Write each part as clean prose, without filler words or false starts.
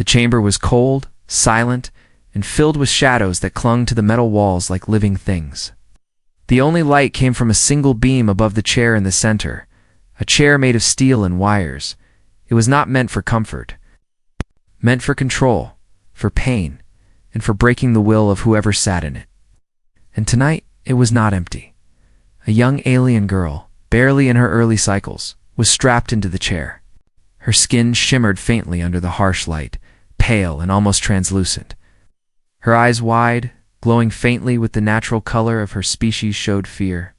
The chamber was cold, silent, and filled with shadows that clung to the metal walls like living things. The only light came from a single beam above the chair in the center, a chair made of steel and wires. It was not meant for comfort, meant for control, for pain, and for breaking the will of whoever sat in it. And tonight, it was not empty. A young alien girl, barely in her early cycles, was strapped into the chair. Her skin shimmered faintly under the harsh light, pale and almost translucent. Her eyes wide, glowing faintly with the natural color of her species, showed fear.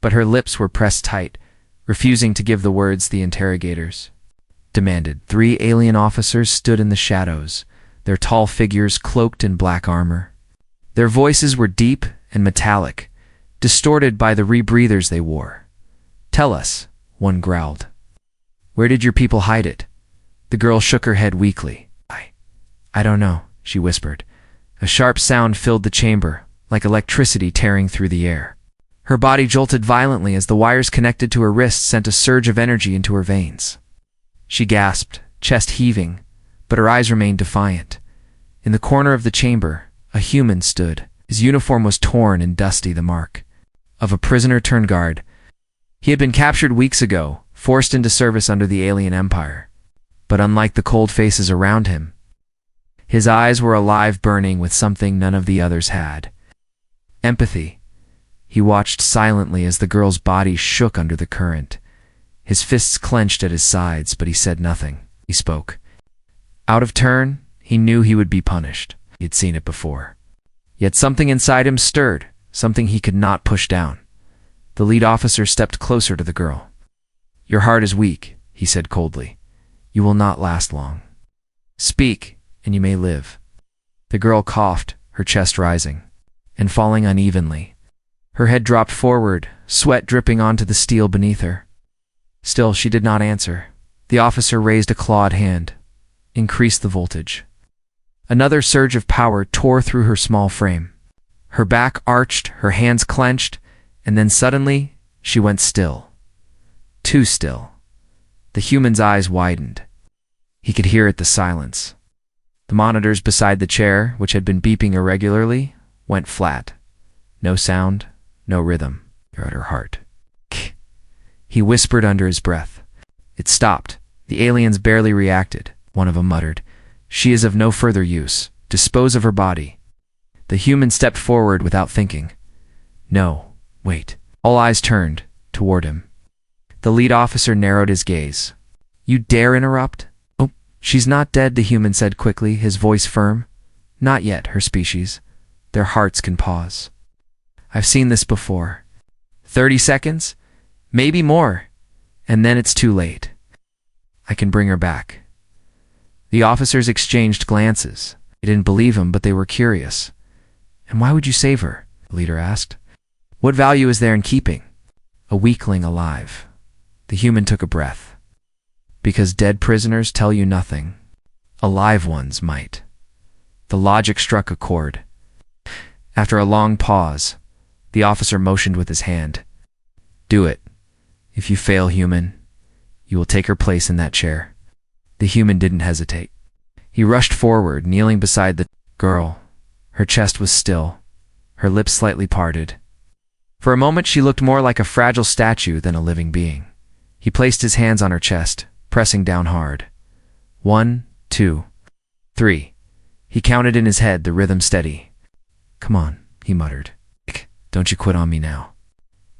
But her lips were pressed tight, refusing to give the words the interrogators demanded. 3 alien officers stood in the shadows, their tall figures cloaked in black armor. Their voices were deep and metallic, distorted by the rebreathers they wore. "Tell us," one growled. "Where did your people hide it?" The girl shook her head weakly. I don't know," she whispered. A sharp sound filled the chamber, like electricity tearing through the air. Her body jolted violently as the wires connected to her wrists sent a surge of energy into her veins. She gasped, chest heaving, but her eyes remained defiant. In the corner of the chamber, a human stood. His uniform was torn and dusty, the mark of a prisoner turned guard. He had been captured weeks ago, forced into service under the alien empire. But unlike the cold faces around him, his eyes were alive, burning with something none of the others had. Empathy. He watched silently as the girl's body shook under the current. His fists clenched at his sides, but he said nothing. He spoke. Out of turn, he knew he would be punished. He had seen it before. Yet something inside him stirred, something he could not push down. The lead officer stepped closer to the girl. "Your heart is weak," he said coldly. "You will not last long. Speak, and you may live." The girl coughed, her chest rising and falling unevenly. Her head dropped forward, sweat dripping onto the steel beneath her. Still, she did not answer. The officer raised a clawed hand, increased the voltage. Another surge of power tore through her small frame. Her back arched, her hands clenched, and then suddenly, she went still. Too still. The human's eyes widened. He could hear it, the silence. The monitors beside the chair, which had been beeping irregularly, went flat. No sound, no rhythm. "You're at her heart." He whispered under his breath. It stopped. The aliens barely reacted. One of them muttered, "She is of no further use. Dispose of her body." The human stepped forward without thinking. "No, wait." All eyes turned toward him. The lead officer narrowed his gaze. "You dare interrupt?" "Oh, she's not dead," the human said quickly, his voice firm. "Not yet, her species. Their hearts can pause. I've seen this before. 30 seconds? Maybe more. And then it's too late. I can bring her back." The officers exchanged glances. They didn't believe him, but they were curious. "And why would you save her?" the leader asked. "What value is there in keeping a weakling alive?" The human took a breath. "Because dead prisoners tell you nothing. Alive ones might." The logic struck a chord. After a long pause, the officer motioned with his hand. "Do it. If you fail, human, you will take her place in that chair." The human didn't hesitate. He rushed forward, kneeling beside the girl. Her chest was still, her lips slightly parted. For a moment she looked more like a fragile statue than a living being. He placed his hands on her chest, pressing down hard. 1, 2, 3. He counted in his head, the rhythm steady. "Come on," he muttered. "Don't you quit on me now."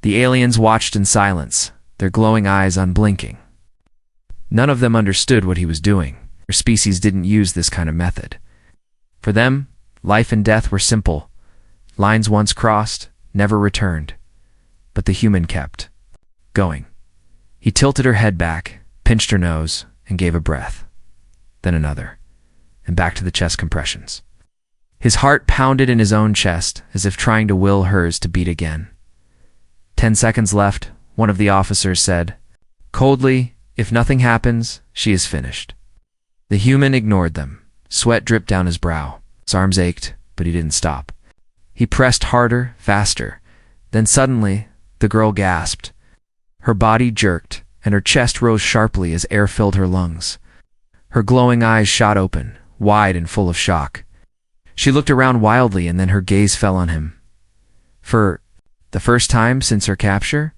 The aliens watched in silence, their glowing eyes unblinking. None of them understood what he was doing. Their species didn't use this kind of method. For them, life and death were simple. Lines once crossed, never returned. But the human kept going. He tilted her head back, pinched her nose, and gave a breath. Then another, and back to the chest compressions. His heart pounded in his own chest, as if trying to will hers to beat again. 10 seconds left, one of the officers said. Coldly, "If nothing happens, she is finished." The human ignored them. Sweat dripped down his brow. His arms ached, but he didn't stop. He pressed harder, faster. Then suddenly, the girl gasped. Her body jerked, and her chest rose sharply as air filled her lungs. Her glowing eyes shot open, wide and full of shock. She looked around wildly, and then her gaze fell on him. For the first time since her capture,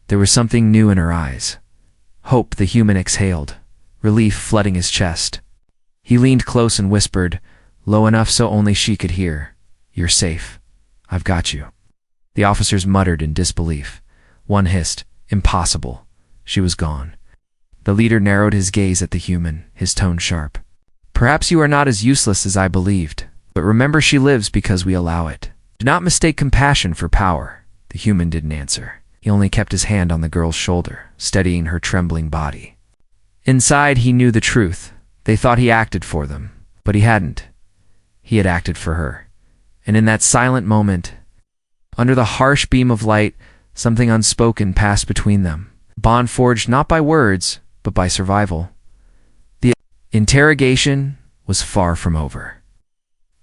there was something new in her eyes. Hope. The human exhaled, relief flooding his chest. He leaned close and whispered, low enough so only she could hear, "You're safe. I've got you." The officers muttered in disbelief. One hissed, "Impossible." She was gone. The leader narrowed his gaze at the human, his tone sharp. "Perhaps you are not as useless as I believed, but remember she lives because we allow it. Do not mistake compassion for power." The human didn't answer. He only kept his hand on the girl's shoulder, steadying her trembling body. Inside, he knew the truth. They thought he acted for them, but he hadn't. He had acted for her. And in that silent moment, under the harsh beam of light, something unspoken passed between them. Bond forged not by words, but by survival. The interrogation was far from over.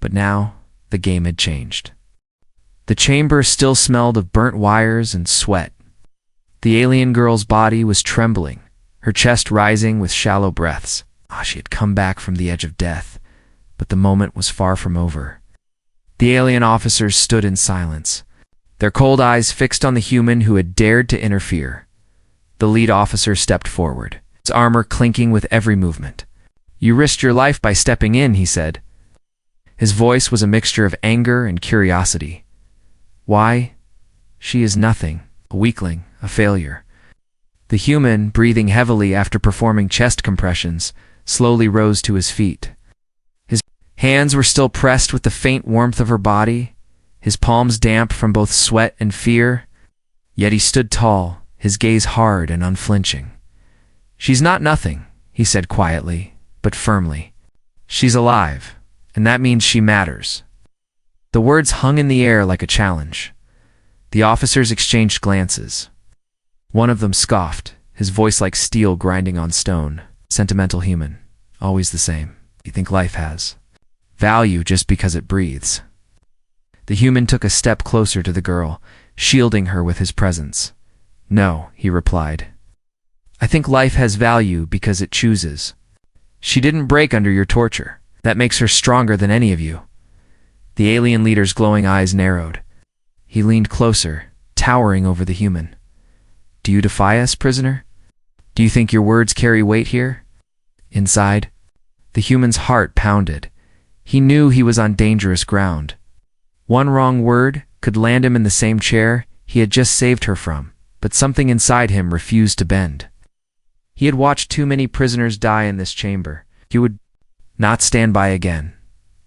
But now, the game had changed. The chamber still smelled of burnt wires and sweat. The alien girl's body was trembling, her chest rising with shallow breaths. She had come back from the edge of death, but the moment was far from over. The alien officers stood in silence, their cold eyes fixed on the human who had dared to interfere. The lead officer stepped forward, his armor clinking with every movement. "You risked your life by stepping in," he said. His voice was a mixture of anger and curiosity. "Why? She is nothing, a weakling, a failure." The human, breathing heavily after performing chest compressions, slowly rose to his feet. His hands were still pressed with the faint warmth of her body, his palms damp from both sweat and fear. Yet he stood tall, his gaze hard and unflinching. "She's not nothing," he said quietly, but firmly. "She's alive, and that means she matters." The words hung in the air like a challenge. The officers exchanged glances. One of them scoffed, his voice like steel grinding on stone. "Sentimental human, always the same. You think life has value just because it breathes." The human took a step closer to the girl, shielding her with his presence. "No," he replied. "I think life has value because it chooses. She didn't break under your torture. That makes her stronger than any of you." The alien leader's glowing eyes narrowed. He leaned closer, towering over the human. "Do you defy us, prisoner? Do you think your words carry weight here?" Inside, the human's heart pounded. He knew he was on dangerous ground. One wrong word could land him in the same chair he had just saved her from, but something inside him refused to bend. He had watched too many prisoners die in this chamber. He would not stand by again.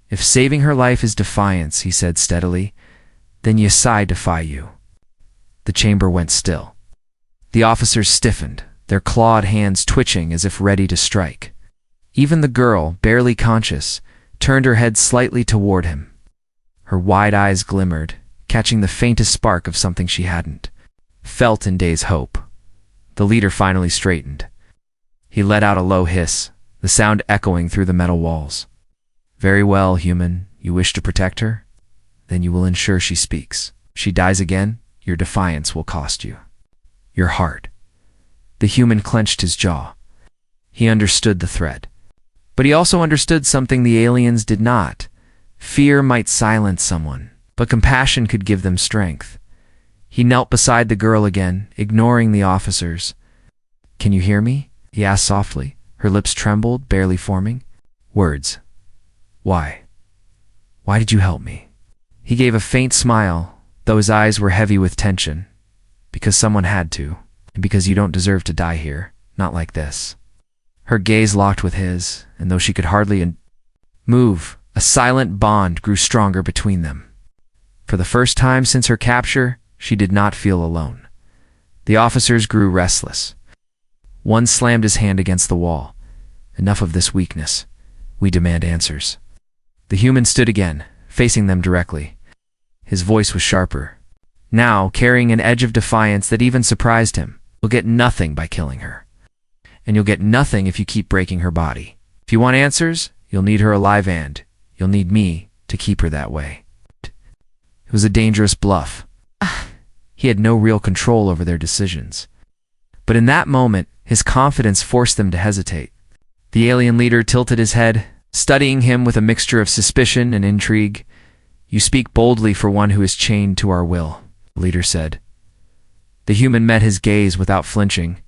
"If saving her life is defiance," he said steadily, "then Sci-Fi defy you." The chamber went still. The officers stiffened, their clawed hands twitching as if ready to strike. Even the girl, barely conscious, turned her head slightly toward him. Her wide eyes glimmered, catching the faintest spark of something she hadn't felt in days' hope. The leader finally straightened. He let out a low hiss, the sound echoing through the metal walls. "Very well, human. You wish to protect her? Then you will ensure she speaks. If she dies again, your defiance will cost you your heart." The human clenched his jaw. He understood the threat. But he also understood something the aliens did not. Fear might silence someone, but compassion could give them strength. He knelt beside the girl again, ignoring the officers. "Can you hear me?" he asked softly. Her lips trembled, barely forming. "Words. Why? Why did you help me?" He gave a faint smile, though his eyes were heavy with tension. "Because someone had to, and because you don't deserve to die here, not like this." Her gaze locked with his, and though she could hardly move, a silent bond grew stronger between them. For the first time since her capture, she did not feel alone. The officers grew restless. One slammed his hand against the wall. "Enough of this weakness. We demand answers." The human stood again, facing them directly. His voice was sharper, now carrying an edge of defiance that even surprised him. "You'll get nothing by killing her. And you'll get nothing if you keep breaking her body. If you want answers, you'll need her alive, and you'll need me to keep her that way." It was a dangerous bluff. He had no real control over their decisions. But in that moment, his confidence forced them to hesitate. The alien leader tilted his head, studying him with a mixture of suspicion and intrigue. "You speak boldly for one who is chained to our will," the leader said. The human met his gaze without flinching.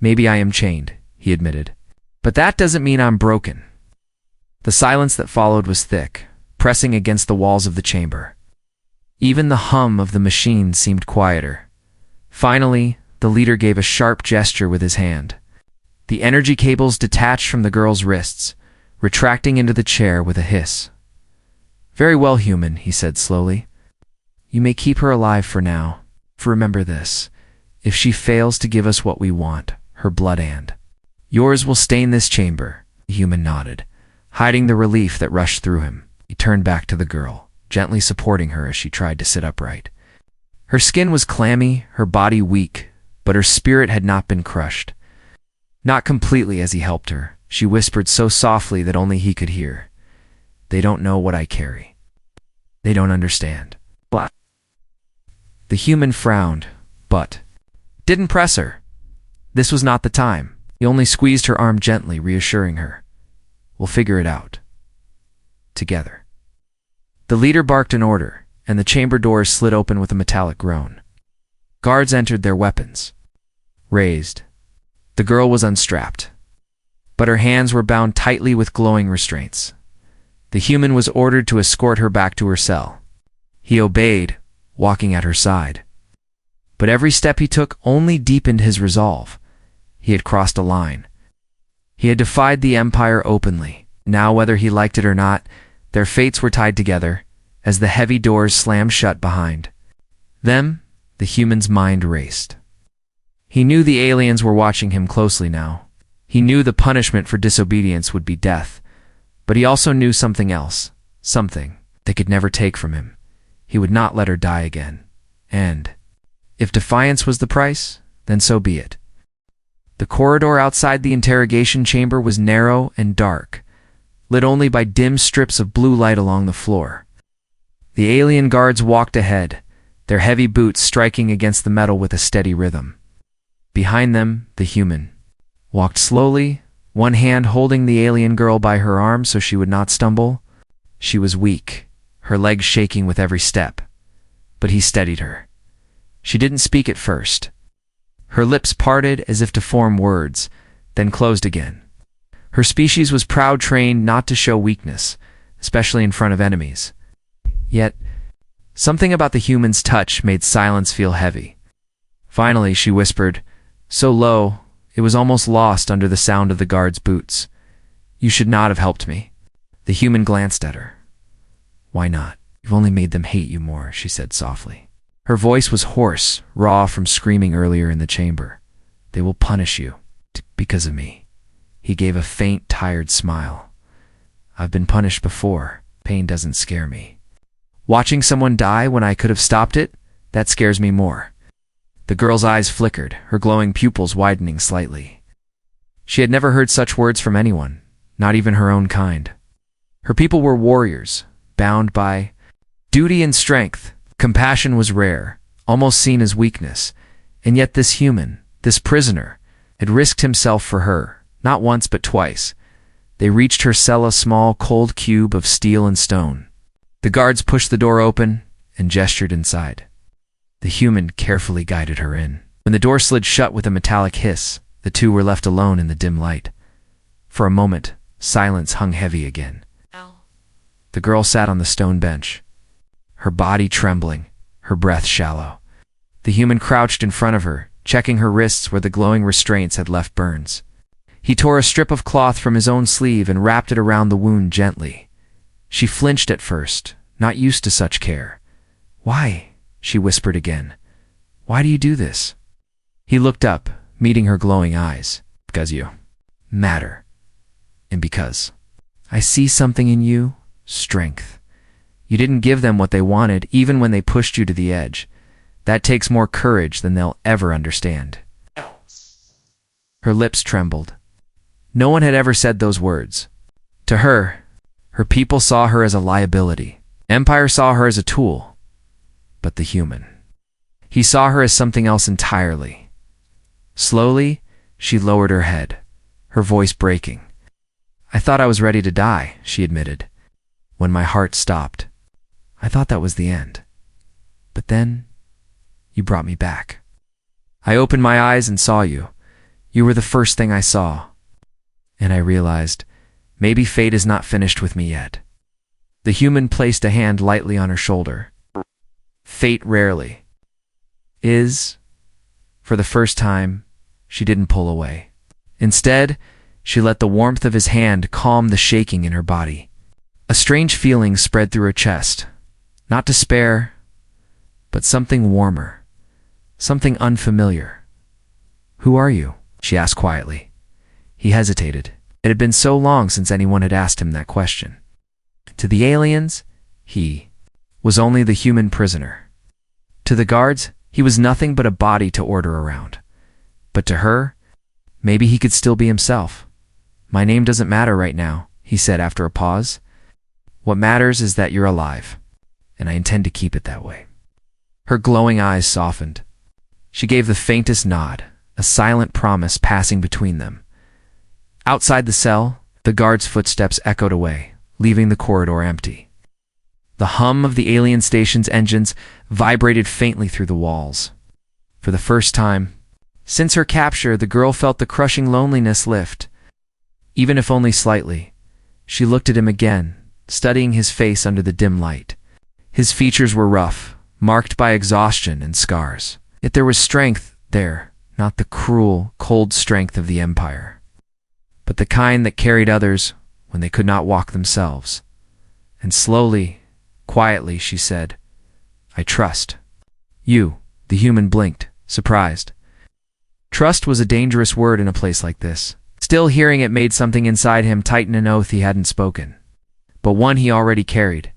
"Maybe I am chained," he admitted. "But that doesn't mean I'm broken." The silence that followed was thick, pressing against the walls of the chamber. Even the hum of the machine seemed quieter. Finally, the leader gave a sharp gesture with his hand. The energy cables detached from the girl's wrists, retracting into the chair with a hiss. "Very well, human," he said slowly. "You may keep her alive for now. For remember this, if she fails to give us what we want, her blood and yours will stain this chamber." The human nodded, hiding the relief that rushed through him. He turned back to the girl, gently supporting her as she tried to sit upright. Her skin was clammy, her body weak, but her spirit had not been crushed. Not completely. As he helped her, she whispered so softly that only he could hear, "They don't know what I carry. They don't understand." Blah. The human frowned, but didn't press her. This was not the time. He only squeezed her arm gently, reassuring her, "We'll figure it out. Together." The leader barked an order, and the chamber doors slid open with a metallic groan. Guards entered, their weapons raised. The girl was unstrapped, but her hands were bound tightly with glowing restraints. The human was ordered to escort her back to her cell. He obeyed, walking at her side. But every step he took only deepened his resolve. He had crossed a line. He had defied the Empire openly. Now, whether he liked it or not, their fates were tied together as the heavy doors slammed shut behind them. The human's mind raced. He knew the aliens were watching him closely now. He knew the punishment for disobedience would be death, but he also knew something else, something they could never take from him. He would not let her die again. And if defiance was the price, then so be it. The corridor outside the interrogation chamber was narrow and dark, lit only by dim strips of blue light along the floor. The alien guards walked ahead, their heavy boots striking against the metal with a steady rhythm. Behind them, the human walked slowly, one hand holding the alien girl by her arm so she would not stumble. She was weak, her legs shaking with every step, but he steadied her. She didn't speak at first. Her lips parted as if to form words, then closed again. Her species was proud, trained not to show weakness, especially in front of enemies. Yet, something about the human's touch made silence feel heavy. Finally, she whispered, so low, it was almost lost under the sound of the guard's boots, "You should not have helped me." The human glanced at her. "Why not? You've only made them hate you more," she said softly. Her voice was hoarse, raw from screaming earlier in the chamber. "They will punish you, because of me." He gave a faint, tired smile. "I've been punished before. Pain doesn't scare me. Watching someone die when I could have stopped it, that scares me more." The girl's eyes flickered, her glowing pupils widening slightly. She had never heard such words from anyone, not even her own kind. Her people were warriors, bound by duty and strength. Compassion was rare, almost seen as weakness, and yet this human, this prisoner, had risked himself for her, not once but twice. They reached her cell, a small, cold cube of steel and stone. The guards pushed the door open and gestured inside. The human carefully guided her in. When the door slid shut with a metallic hiss, the two were left alone in the dim light. For a moment, silence hung heavy again. The girl sat on the stone bench, her body trembling, her breath shallow. The human crouched in front of her, checking her wrists where the glowing restraints had left burns. He tore a strip of cloth from his own sleeve and wrapped it around the wound gently. She flinched at first, not used to such care. "Why?" she whispered again. "Why do you do this?" He looked up, meeting her glowing eyes. "Because you matter. And because I see something in you, strength. You didn't give them what they wanted, even when they pushed you to the edge. That takes more courage than they'll ever understand." Her lips trembled. No one had ever said those words. To her, her people saw her as a liability. Empire saw her as a tool. But the human, he saw her as something else entirely. Slowly, she lowered her head, her voice breaking. I thought I was ready to die, she admitted. When my heart stopped, I thought that was the end. But then, you brought me back. I opened my eyes and saw you. You were the first thing I saw. And I realized, maybe fate is not finished with me yet. The human placed a hand lightly on her shoulder. Fate rarely is. For the first time, she didn't pull away. Instead, she let the warmth of his hand calm the shaking in her body. A strange feeling spread through her chest. Not despair, but something warmer. Something unfamiliar. Who are you? She asked quietly. He hesitated. It had been so long since anyone had asked him that question. To the aliens, he was only the human prisoner. To the guards, he was nothing but a body to order around. But to her, maybe he could still be himself. My name doesn't matter right now, he said after a pause. What matters is that you're alive, and I intend to keep it that way. Her glowing eyes softened. She gave the faintest nod, a silent promise passing between them. Outside the cell, the guard's footsteps echoed away, leaving the corridor empty. The hum of the alien station's engines vibrated faintly through the walls. For the first time since her capture, the girl felt the crushing loneliness lift. Even if only slightly, she looked at him again, studying his face under the dim light. His features were rough, marked by exhaustion and scars. Yet there was strength there, not the cruel, cold strength of the Empire, but the kind that carried others when they could not walk themselves. And slowly, quietly, she said, I trust. You, the human, blinked, surprised. Trust was a dangerous word in a place like this. Still, hearing it made something inside him tighten an oath he hadn't spoken, but one he already carried.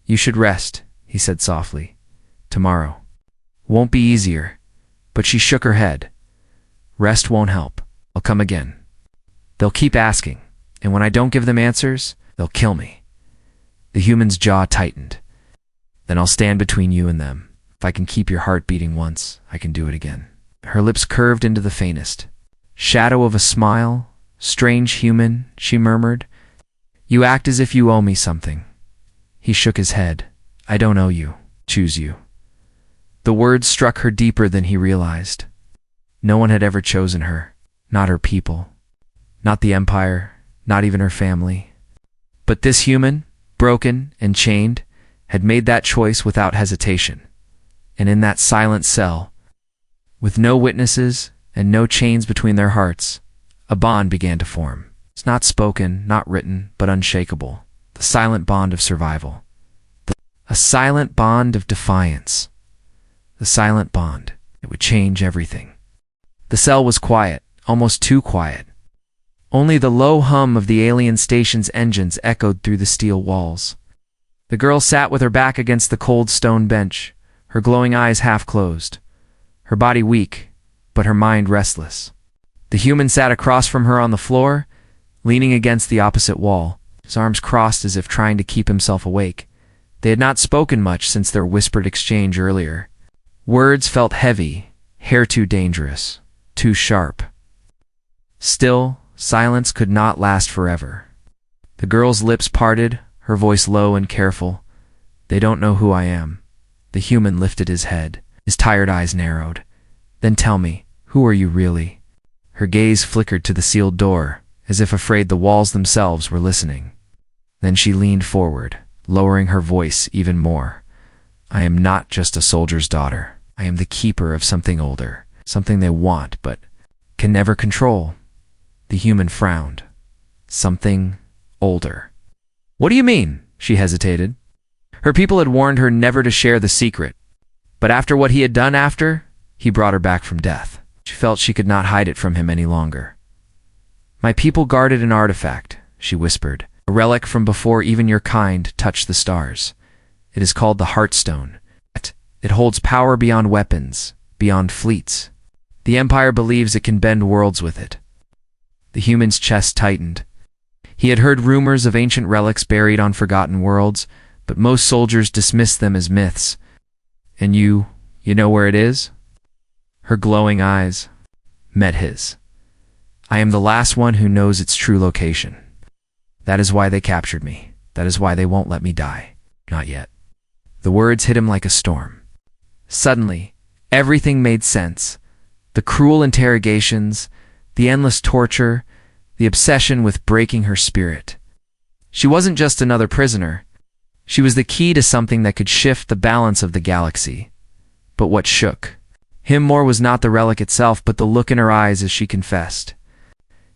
You should rest, he said softly. Tomorrow. Won't be easier. But she shook her head. Rest won't help. I'll come again. They'll keep asking, and when I don't give them answers, they'll kill me. The human's jaw tightened. Then I'll stand between you and them. If I can keep your heart beating once, I can do it again. Her lips curved into the faintest shadow of a smile. Strange human, she murmured. You act as if you owe me something. He shook his head. I don't owe you. Choose you. The words struck her deeper than he realized. No one had ever chosen her. Not her people. Not the Empire. Not even her family. But this human, broken and chained, had made that choice without hesitation. And in that silent cell, with no witnesses and no chains between their hearts, a bond began to form. It's not spoken, not written, but unshakable. The silent bond of survival. A silent bond of defiance. The silent bond. It would change everything. The cell was quiet, almost too quiet. Only the low hum of the alien station's engines echoed through the steel walls. The girl sat with her back against the cold stone bench, her glowing eyes half closed. Her body weak, but her mind restless. The human sat across from her on the floor, leaning against the opposite wall, his arms crossed as if trying to keep himself awake. They had not spoken much since their whispered exchange earlier. Words felt heavy, hair too dangerous, too sharp. Still, silence could not last forever. The girl's lips parted, her voice low and careful. They don't know who I am. The human lifted his head. His tired eyes narrowed. Then tell me, who are you really? Her gaze flickered to the sealed door, as if afraid the walls themselves were listening. Then she leaned forward, lowering her voice even more. I am not just a soldier's daughter. I am the keeper of something older, something they want but can never control. The human frowned. Something older. What do you mean? She hesitated. Her people had warned her never to share the secret. But after what he had done he brought her back from death. She felt she could not hide it from him any longer. My people guarded an artifact, she whispered, a relic from before even your kind touched the stars. It is called the Heartstone. It holds power beyond weapons, beyond fleets. The Empire believes it can bend worlds with it. The human's chest tightened. He had heard rumors of ancient relics buried on forgotten worlds, but most soldiers dismissed them as myths. And you know where it is? Her glowing eyes met his. I am the last one who knows its true location. That is why they captured me. That is why they won't let me die. Not yet. The words hit him like a storm. Suddenly, everything made sense. The cruel interrogations, the endless torture, the obsession with breaking her spirit. She wasn't just another prisoner. She was the key to something that could shift the balance of the galaxy. But what shook him more was not the relic itself, but the look in her eyes as she confessed.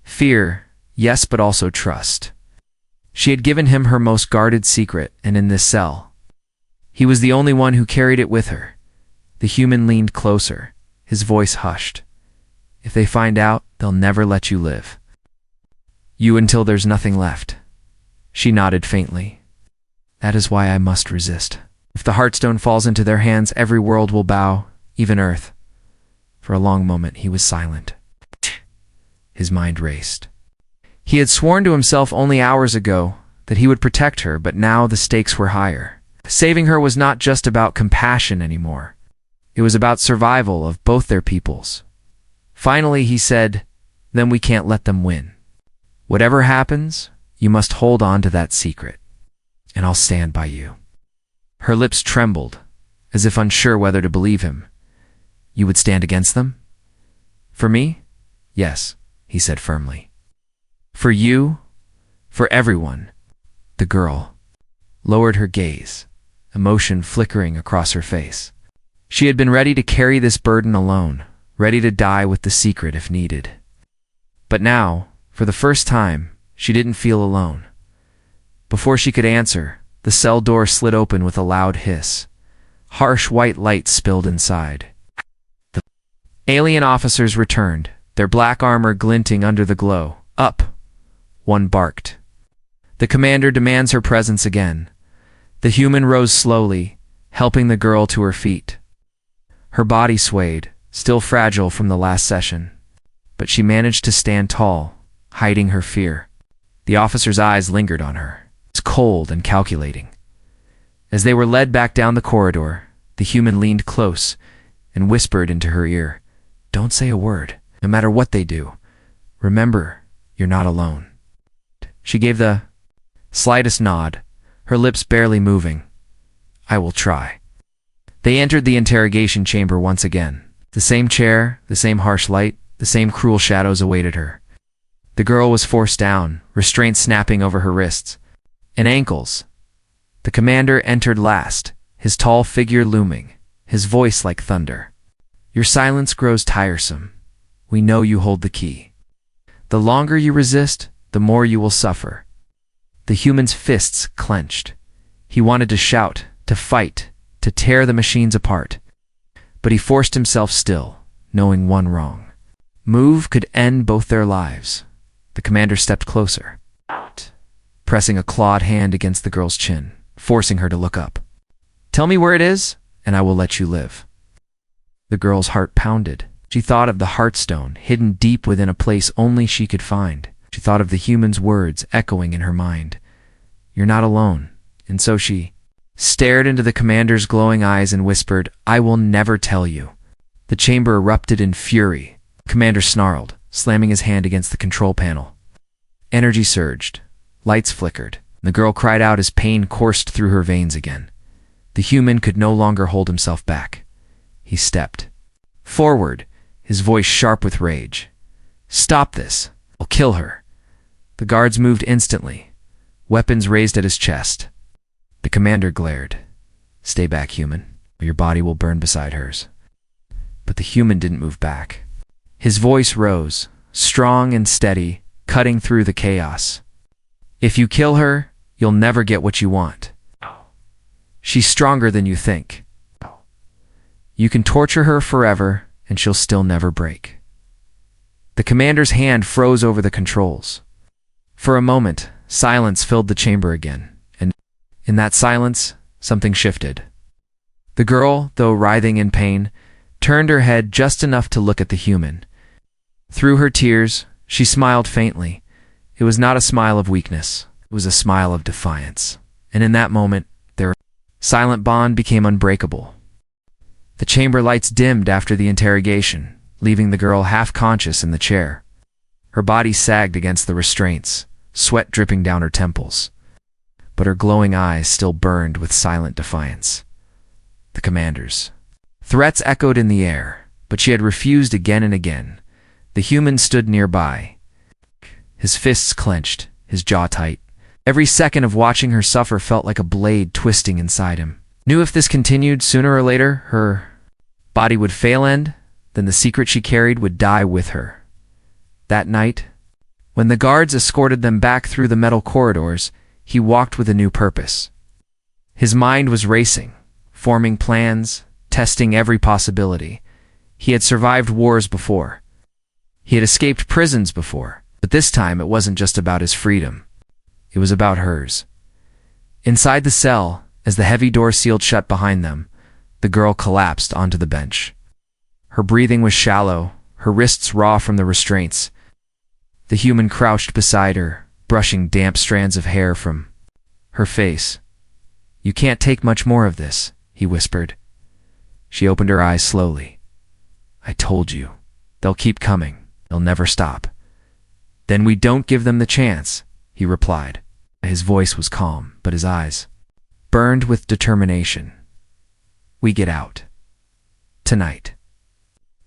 Fear, yes, but also trust. She had given him her most guarded secret, and in this cell, he was the only one who carried it with her. The human leaned closer, his voice hushed. If they find out, they'll never let you live. You until there's nothing left. She nodded faintly. That is why I must resist. If the Heartstone falls into their hands, every world will bow, even Earth. For a long moment he was silent. His mind raced. He had sworn to himself only hours ago that he would protect her, but now the stakes were higher. Saving her was not just about compassion anymore. It was about survival of both their peoples. Finally he said, then we can't let them win. Whatever happens, you must hold on to that secret, and I'll stand by you. Her lips trembled, as if unsure whether to believe him. You would stand against them? For me? Yes, he said firmly. For you? For everyone. The girl lowered her gaze, emotion flickering across her face. She had been ready to carry this burden alone, ready to die with the secret if needed. But now, for the first time, she didn't feel alone. Before she could answer, the cell door slid open with a loud hiss. Harsh white light spilled inside. The alien officers returned, their black armor glinting under the glow. Up! One barked. The commander demands her presence again. The human rose slowly, helping the girl to her feet. Her body swayed, still fragile from the last session. But she managed to stand tall, hiding her fear. The officer's eyes lingered on her. It's cold and calculating. As they were led back down the corridor, the human leaned close and whispered into her ear, "Don't say a word, no matter what they do. Remember, you're not alone." She gave the slightest nod, her lips barely moving. "I will try." They entered the interrogation chamber once again. The same chair, the same harsh light, the same cruel shadows awaited her. The girl was forced down, restraints snapping over her wrists and ankles. The commander entered last, his tall figure looming, his voice like thunder. "Your silence grows tiresome. We know you hold the key. The longer you resist, the more you will suffer." The human's fists clenched. He wanted to shout, to fight, to tear the machines apart. But he forced himself still, knowing one wrong move could end both their lives. The commander stepped closer, pressing a clawed hand against the girl's chin, forcing her to look up. "Tell me where it is, and I will let you live." The girl's heart pounded. She thought of the Heartstone, hidden deep within a place only she could find. She thought of the human's words echoing in her mind. "You're not alone." And so she stared into the commander's glowing eyes and whispered, "I will never tell you." The chamber erupted in fury. The commander snarled, slamming his hand against the control panel. Energy surged. Lights flickered. The girl cried out as pain coursed through her veins again. The human could no longer hold himself back. He stepped forward, his voice sharp with rage. "Stop this. I'll kill her." The guards moved instantly, weapons raised at his chest. The commander glared. "Stay back, human, or your body will burn beside hers." But the human didn't move back. His voice rose, strong and steady, cutting through the chaos. "If you kill her, you'll never get what you want. She's stronger than you think. You can torture her forever, and she'll still never break." The commander's hand froze over the controls. For a moment, silence filled the chamber again, and in that silence, something shifted. The girl, though writhing in pain, turned her head just enough to look at the human. Through her tears, she smiled faintly. It was not a smile of weakness. It was a smile of defiance. And in that moment, their silent bond became unbreakable. The chamber lights dimmed after the interrogation, leaving the girl half-conscious in the chair. Her body sagged against the restraints, sweat dripping down her temples. But her glowing eyes still burned with silent defiance. The commander's threats echoed in the air, but she had refused again and again. The human stood nearby, his fists clenched, his jaw tight. Every second of watching her suffer felt like a blade twisting inside him. Knew if this continued, sooner or later, her body would fail end, then the secret she carried would die with her. That night, when the guards escorted them back through the metal corridors, he walked with a new purpose. His mind was racing, forming plans, testing every possibility. He had survived wars before. He had escaped prisons before, but this time it wasn't just about his freedom. It was about hers. Inside the cell, as the heavy door sealed shut behind them, the girl collapsed onto the bench. Her breathing was shallow, her wrists raw from the restraints. The human crouched beside her, brushing damp strands of hair from her face. "You can't take much more of this," he whispered. She opened her eyes slowly. "I told you. They'll keep coming. They'll never stop." "Then we don't give them the chance," he replied. His voice was calm, but his eyes burned with determination. "We get out. Tonight."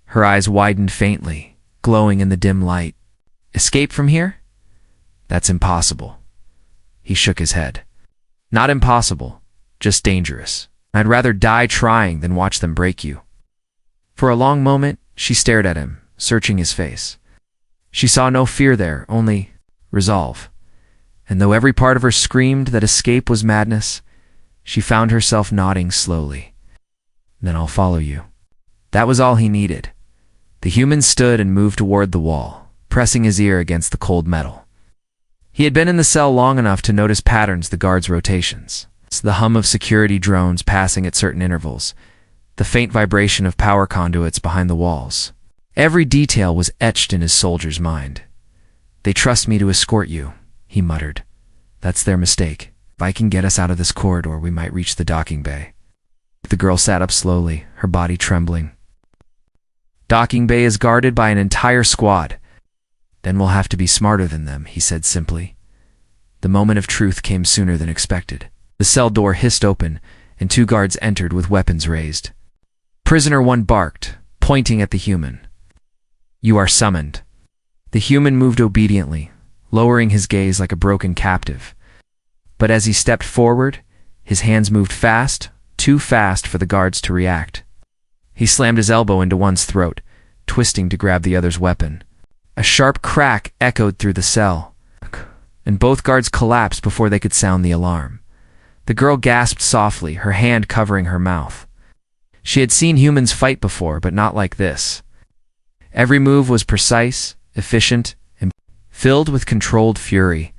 Her eyes widened faintly, glowing in the dim light. "Escape from here? That's impossible." He shook his head. "Not impossible, just dangerous. I'd rather die trying than watch them break you." For a long moment, she stared at him, searching his face. She saw no fear there, only resolve. And though every part of her screamed that escape was madness, she found herself nodding slowly. "Then I'll follow you." That was all he needed. The human stood and moved toward the wall, pressing his ear against the cold metal. He had been in the cell long enough to notice patterns, the guards' rotations, the hum of security drones passing at certain intervals, the faint vibration of power conduits behind the walls. Every detail was etched in his soldier's mind. "They trust me to escort you," he muttered. "That's their mistake. If I can get us out of this corridor, we might reach the docking bay." The girl sat up slowly, her body trembling. "Docking bay is guarded by an entire squad." "Then we'll have to be smarter than them," he said simply. The moment of truth came sooner than expected. The cell door hissed open, and 2 guards entered with weapons raised. Prisoner 1 barked, pointing at the human. "You are summoned." The human moved obediently, lowering his gaze like a broken captive. But as he stepped forward, his hands moved fast, too fast for the guards to react. He slammed his elbow into one's throat, twisting to grab the other's weapon. A sharp crack echoed through the cell, and both guards collapsed before they could sound the alarm. The girl gasped softly, her hand covering her mouth. She had seen humans fight before, but not like this. Every move was precise, efficient, and filled with controlled fury.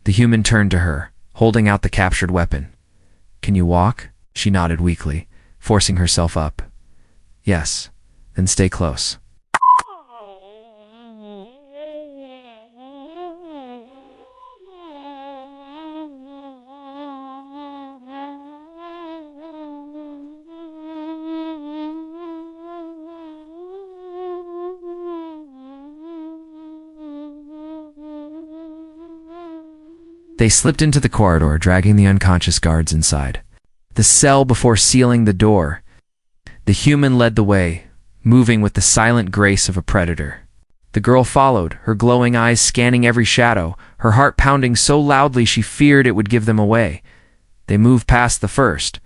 The human turned to her, holding out the captured weapon. "Can you walk?" She nodded weakly, forcing herself up. "Yes, then stay close." They slipped into the corridor, dragging the unconscious guards inside the cell before sealing the door. The human led the way, moving with the silent grace of a predator. The girl followed, her glowing eyes scanning every shadow, her heart pounding so loudly she feared it would give them away. They moved past the first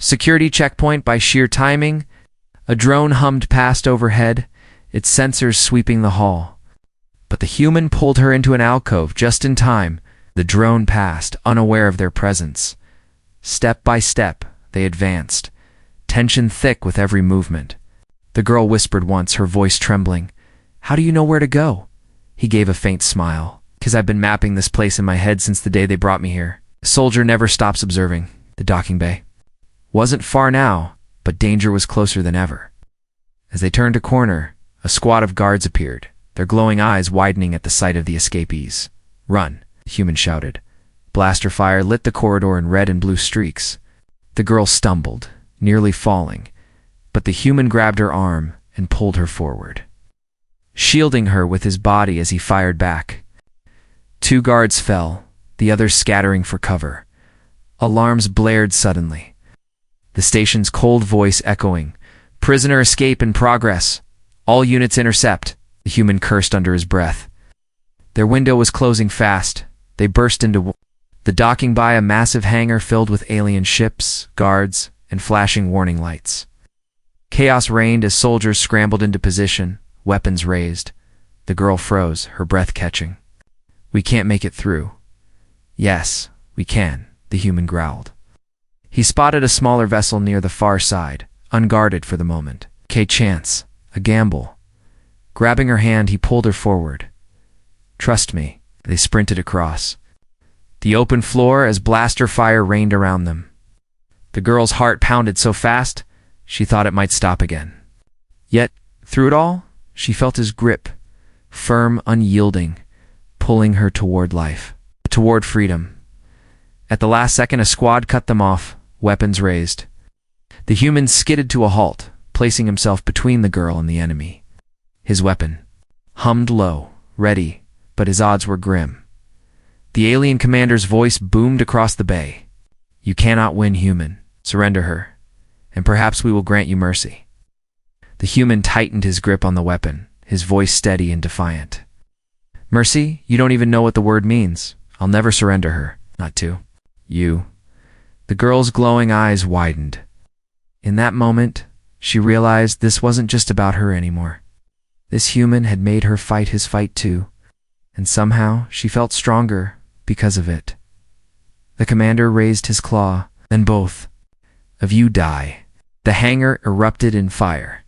security checkpoint by sheer timing. A drone hummed past overhead, its sensors sweeping the hall. But the human pulled her into an alcove just in time. The drone passed, unaware of their presence. Step by step, they advanced, tension thick with every movement. The girl whispered once, her voice trembling, "How do you know where to go?" He gave a faint smile. "'Cause I've been mapping this place in my head since the day they brought me here." The soldier never stops observing. The docking bay wasn't far now, but danger was closer than ever. As they turned a corner, a squad of guards appeared, their glowing eyes widening at the sight of the escapees. "Run!" the human shouted. Blaster fire lit the corridor in red and blue streaks. The girl stumbled, nearly falling, but the human grabbed her arm and pulled her forward, shielding her with his body as he fired back. 2 guards fell, the others scattering for cover. Alarms blared suddenly. The station's cold voice echoing, "Prisoner escape in progress. All units intercept." The human cursed under his breath. Their window was closing fast. They burst into the docking by a massive hangar filled with alien ships, guards, and flashing warning lights. Chaos reigned as soldiers scrambled into position, weapons raised. The girl froze, her breath catching. "We can't make it through." "Yes, we can," the human growled. He spotted a smaller vessel near the far side, unguarded for the moment. Chance, a gamble. Grabbing her hand, he pulled her forward. "Trust me." They sprinted across the open floor as blaster fire rained around them. The girl's heart pounded so fast, she thought it might stop again. Yet, through it all, she felt his grip, firm, unyielding, pulling her toward life, toward freedom. At the last second, a squad cut them off, weapons raised. The human skidded to a halt, placing himself between the girl and the enemy. His weapon hummed low, ready, but his odds were grim. The alien commander's voice boomed across the bay. "You cannot win, human. Surrender her, and perhaps we will grant you mercy." The human tightened his grip on the weapon, his voice steady and defiant. "Mercy? You don't even know what the word means. I'll never surrender her. Not to you." The girl's glowing eyes widened. In that moment, she realized this wasn't just about her anymore. This human had made her fight his fight too, and somehow she felt stronger because of it. The commander raised his claw, then both of you die. The hangar erupted in fire.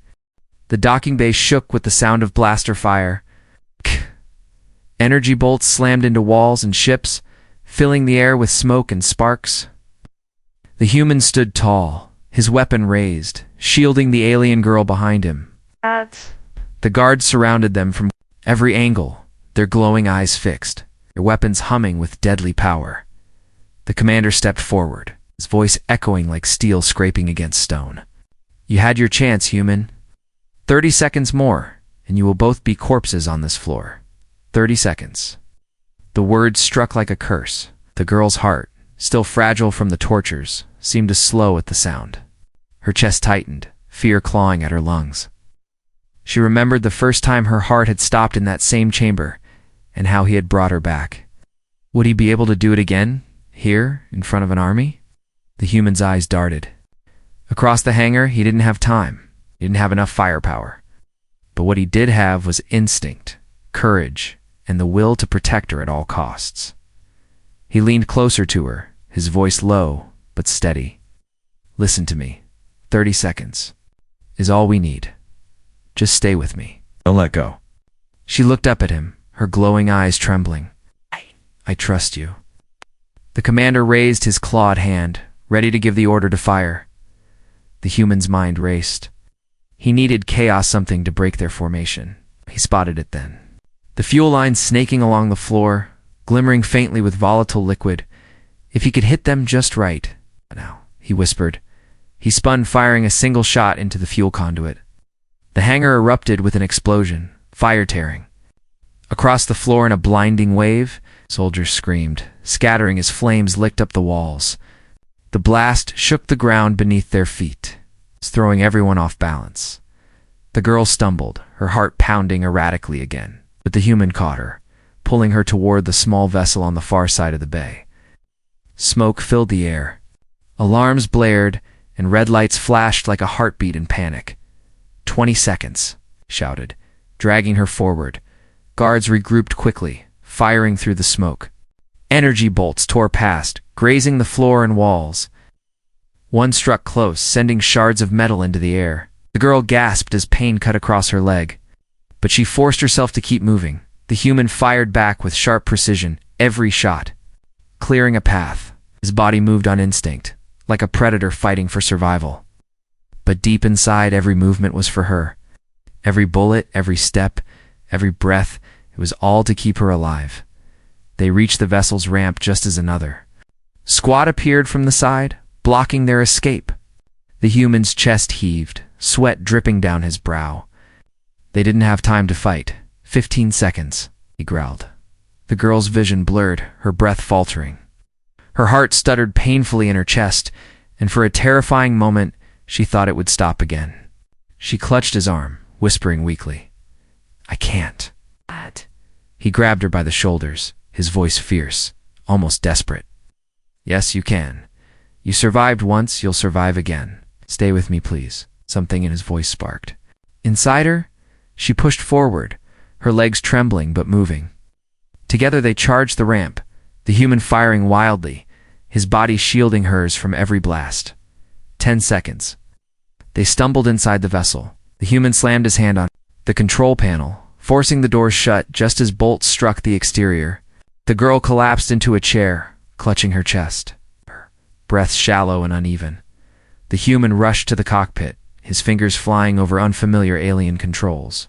The docking bay shook with the sound of blaster fire. Energy bolts slammed into walls and ships, filling the air with smoke and sparks. The human stood tall, his weapon raised, shielding the alien girl behind him. The guards surrounded them from every angle, their glowing eyes fixed, their weapons humming with deadly power. The commander stepped forward, his voice echoing like steel scraping against stone. "You had your chance, human. 30 seconds more, and you will both be corpses on this floor. 30 seconds. The words struck like a curse. The girl's heart, still fragile from the tortures, seemed to slow at the sound. Her chest tightened, fear clawing at her lungs. She remembered the first time her heart had stopped in that same chamber, and how he had brought her back. Would he be able to do it again, here, in front of an army? The human's eyes darted. Across the hangar, he didn't have time. He didn't have enough firepower. But what he did have was instinct, courage, and the will to protect her at all costs. He leaned closer to her, his voice low but steady. "Listen to me. 30 seconds is all we need. Just stay with me. Don't let go." She looked up at him, her glowing eyes trembling. I trust you." The commander raised his clawed hand, ready to give the order to fire. The human's mind raced. He needed chaos something to break their formation. He spotted it then. The fuel lines snaking along the floor, glimmering faintly with volatile liquid. If he could hit them just right. "Now," he whispered. He spun, firing a single shot into the fuel conduit. The hangar erupted with an explosion, fire tearing. Across the floor in a blinding wave, soldiers screamed, scattering as flames licked up the walls. The blast shook the ground beneath their feet, throwing everyone off balance. The girl stumbled, her heart pounding erratically again, but the human caught her, pulling her toward the small vessel on the far side of the bay. Smoke filled the air. Alarms blared, and red lights flashed like a heartbeat in panic. 20 seconds, he shouted, dragging her forward. Guards regrouped quickly, firing through the smoke. Energy bolts tore past, grazing the floor and walls. One struck close, sending shards of metal into the air. The girl gasped as pain cut across her leg. But she forced herself to keep moving. The human fired back with sharp precision, every shot, clearing a path. His body moved on instinct, like a predator fighting for survival. But deep inside, every movement was for her. Every bullet, every step, every breath, it was all to keep her alive. They reached the vessel's ramp just as another squad appeared from the side, blocking their escape. The human's chest heaved, sweat dripping down his brow. They didn't have time to fight. 15 seconds, he growled. The girl's vision blurred, her breath faltering. Her heart stuttered painfully in her chest, and for a terrifying moment, she thought it would stop again. She clutched his arm, whispering weakly, "I can't." He grabbed her by the shoulders, his voice fierce, almost desperate. "Yes, you can. You survived once, you'll survive again. Stay with me, please." Something in his voice sparked. Inside her, she pushed forward, her legs trembling but moving. Together they charged the ramp, the human firing wildly, his body shielding hers from every blast. 10 seconds. They stumbled inside the vessel. The human slammed his hand on the control panel, forcing the doors shut just as bolts struck the exterior. The girl collapsed into a chair, clutching her chest, her breath shallow and uneven. The human rushed to the cockpit, his fingers flying over unfamiliar alien controls.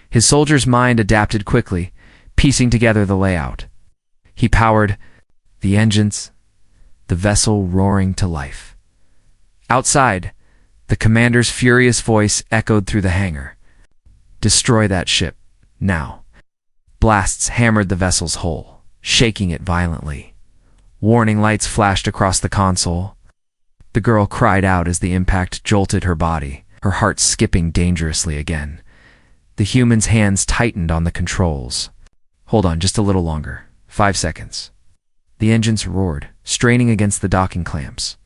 His soldier's mind adapted quickly, piecing together the layout. He powered the engines, the vessel roaring to life. Outside, the commander's furious voice echoed through the hangar. "Destroy that ship, now." Blasts hammered the vessel's hull, shaking it violently. Warning lights flashed across the console. The girl cried out as the impact jolted her body, her heart skipping dangerously again. The human's hands tightened on the controls. "Hold on just a little longer. 5 seconds." The engines roared, straining against the docking clamps.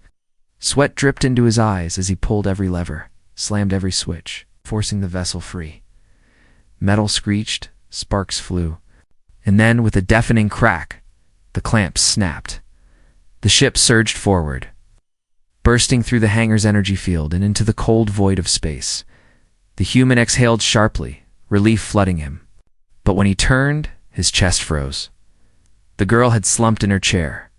Sweat dripped into his eyes as he pulled every lever, slammed every switch, forcing the vessel free. Metal screeched, sparks flew, and then, with a deafening crack, the clamps snapped. The ship surged forward, bursting through the hangar's energy field and into the cold void of space. The human exhaled sharply, relief flooding him. But when he turned, his chest froze. The girl had slumped in her chair,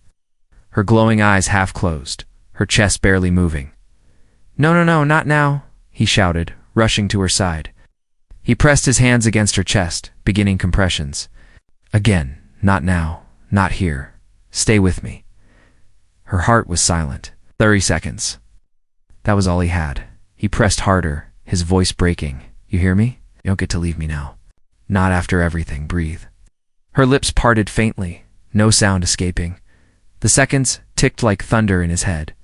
her glowing eyes half closed, her chest barely moving. No, not now," he shouted, rushing to her side. He pressed his hands against her chest, beginning compressions. "Again, not now, not here. Stay with me." Her heart was silent. 30 seconds. That was all he had. He pressed harder, his voice breaking. "You hear me? You don't get to leave me now. Not after everything. Breathe." Her lips parted faintly, no sound escaping. The seconds ticked like thunder in his head.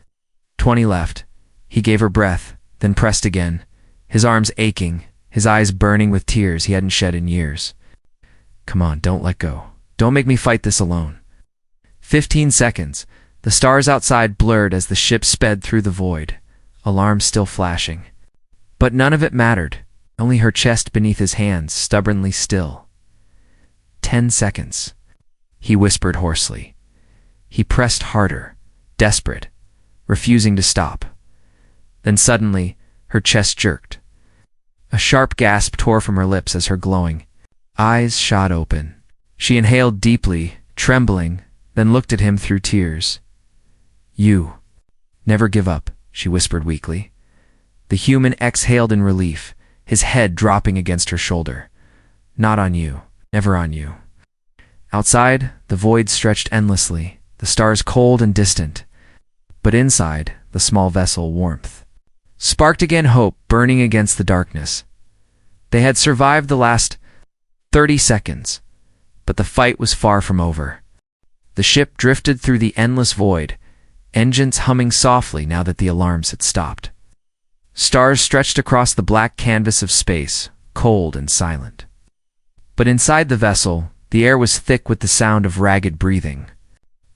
20 left. He gave her breath, then pressed again, his arms aching, his eyes burning with tears he hadn't shed in years. "Come on, don't let go. Don't make me fight this alone." 15 seconds. The stars outside blurred as the ship sped through the void, alarms still flashing. But none of it mattered, only her chest beneath his hands stubbornly still. 10 seconds. He whispered hoarsely. He pressed harder, desperate, refusing to stop. Then suddenly, her chest jerked. A sharp gasp tore from her lips as her glowing eyes shot open. She inhaled deeply, trembling, then looked at him through tears. "You. Never give up," she whispered weakly. The human exhaled in relief, his head dropping against her shoulder. "Not on you. Never on you." Outside, the void stretched endlessly, the stars cold and distant. But inside, the small vessel warmth sparked again, hope burning against the darkness. They had survived the last 30 seconds, but the fight was far from over. The ship drifted through the endless void, engines humming softly now that the alarms had stopped. Stars stretched across the black canvas of space, cold and silent. But inside the vessel, the air was thick with the sound of ragged breathing.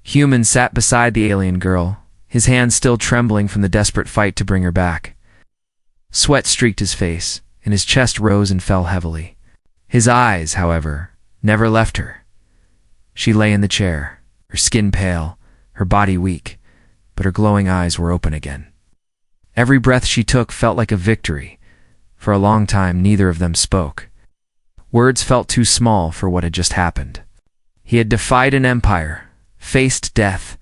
Human sat beside the alien girl, his hands still trembling from the desperate fight to bring her back. Sweat streaked his face, and his chest rose and fell heavily. His eyes, however, never left her. She lay in the chair, her skin pale, her body weak, but her glowing eyes were open again. Every breath she took felt like a victory. For a long time, neither of them spoke. Words felt too small for what had just happened. He had defied an empire, faced death,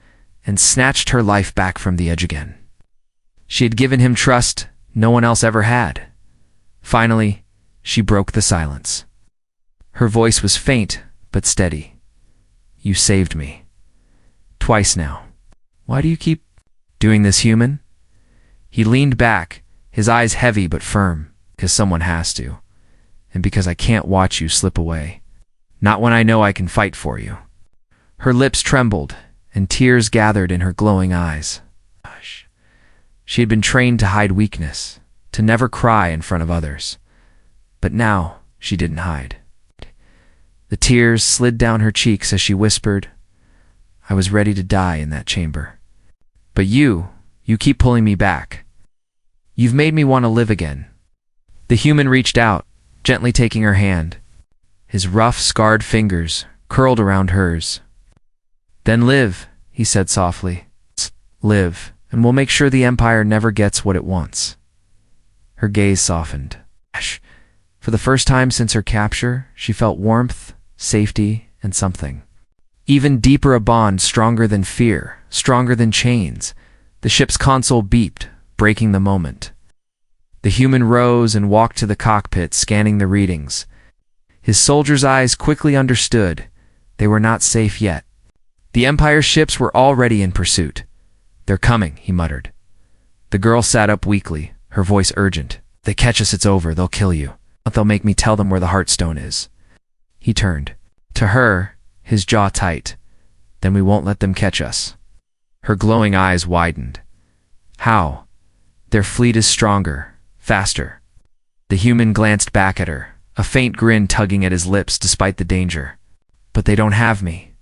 and snatched her life back from the edge again. She had given him trust no one else ever had. Finally, she broke the silence. Her voice was faint but steady. "You saved me. Twice now. Why do you keep doing this, human?" He leaned back, his eyes heavy but firm, "Because someone has to. And because I can't watch you slip away." Not when I know I can fight for you." Her lips trembled, and tears gathered in her glowing eyes. Hush. She had been trained to hide weakness, to never cry in front of others. But now she didn't hide. The tears slid down her cheeks as she whispered, "I was ready to die in that chamber. But you keep pulling me back. You've made me want to live again." The human reached out, gently taking her hand. His rough, scarred fingers curled around hers. "Then live," he said softly. "Live, and we'll make sure the Empire never gets what it wants." Her gaze softened. For the first time since her capture, she felt warmth, safety, and something. Even deeper, a bond stronger than fear, stronger than chains. The ship's console beeped, breaking the moment. The human rose and walked to the cockpit, scanning the readings. His soldier's eyes quickly understood. They were not safe yet. The Empire ships were already in pursuit. "They're coming," he muttered. The girl sat up weakly, her voice urgent. "If they catch us, it's over. They'll kill you. They'll make me tell them where the Heartstone is." He turned. To her, his jaw tight. "Then we won't let them catch us." Her glowing eyes widened. "How?" "Their fleet is stronger, faster." The human glanced back at her, a faint grin tugging at his lips despite the danger. "But they don't have me."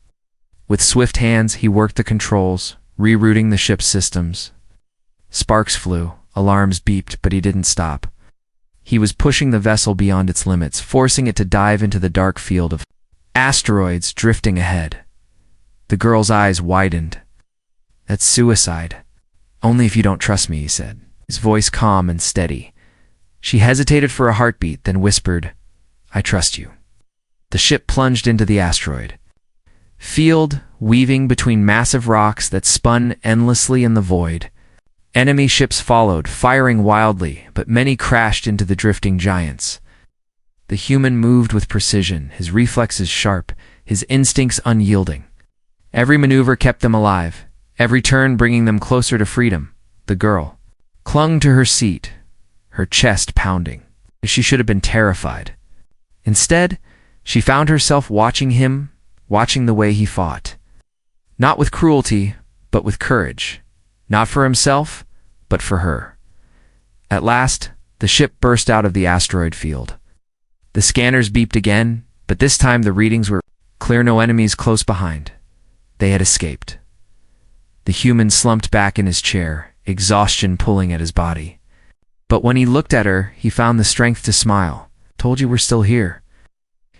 With swift hands, he worked the controls, rerouting the ship's systems. Sparks flew, alarms beeped, but he didn't stop. He was pushing the vessel beyond its limits, forcing it to dive into the dark field of asteroids drifting ahead. The girl's eyes widened. "That's suicide." "Only if you don't trust me," he said, his voice calm and steady. She hesitated for a heartbeat, then whispered, "I trust you." The ship plunged into the asteroid field, weaving between massive rocks that spun endlessly in the void. Enemy ships followed, firing wildly, but many crashed into the drifting giants. The human moved with precision, his reflexes sharp, his instincts unyielding. Every maneuver kept them alive, every turn bringing them closer to freedom. The girl clung to her seat, her chest pounding. She should have been terrified. Instead, she found herself watching him, watching the way he fought. Not with cruelty, but with courage. Not for himself, but for her. At last, the ship burst out of the asteroid field. The scanners beeped again, but this time the readings were clear, no enemies close behind. They had escaped. The human slumped back in his chair, exhaustion pulling at his body. But when he looked at her, he found the strength to smile. "Told you we're still here."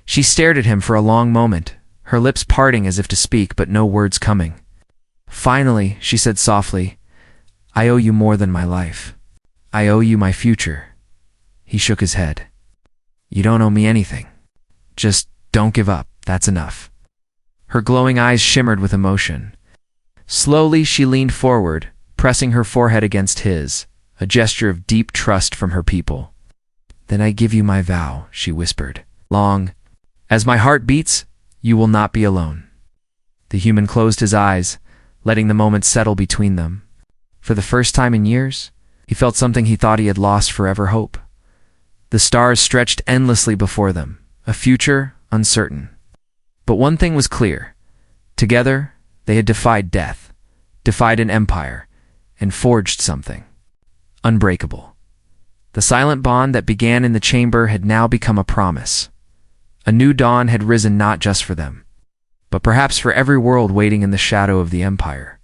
She stared at him for a long moment, her lips parting as if to speak, but no words coming. Finally, she said softly, "I owe you more than my life. I owe you my future." He shook his head. "You don't owe me anything. Just don't give up, that's enough." Her glowing eyes shimmered with emotion. Slowly, she leaned forward, pressing her forehead against his, a gesture of deep trust from her people. "Then I give you my vow," she whispered. "Long as my heart beats, you will not be alone." The human closed his eyes, letting the moment settle between them. For the first time in years, he felt something he thought he had lost forever: hope. The stars stretched endlessly before them, a future uncertain. But one thing was clear. Together, they had defied death, defied an empire, and forged something unbreakable. The silent bond that began in the chamber had now become a promise. A new dawn had risen, not just for them, but perhaps for every world waiting in the shadow of the Empire.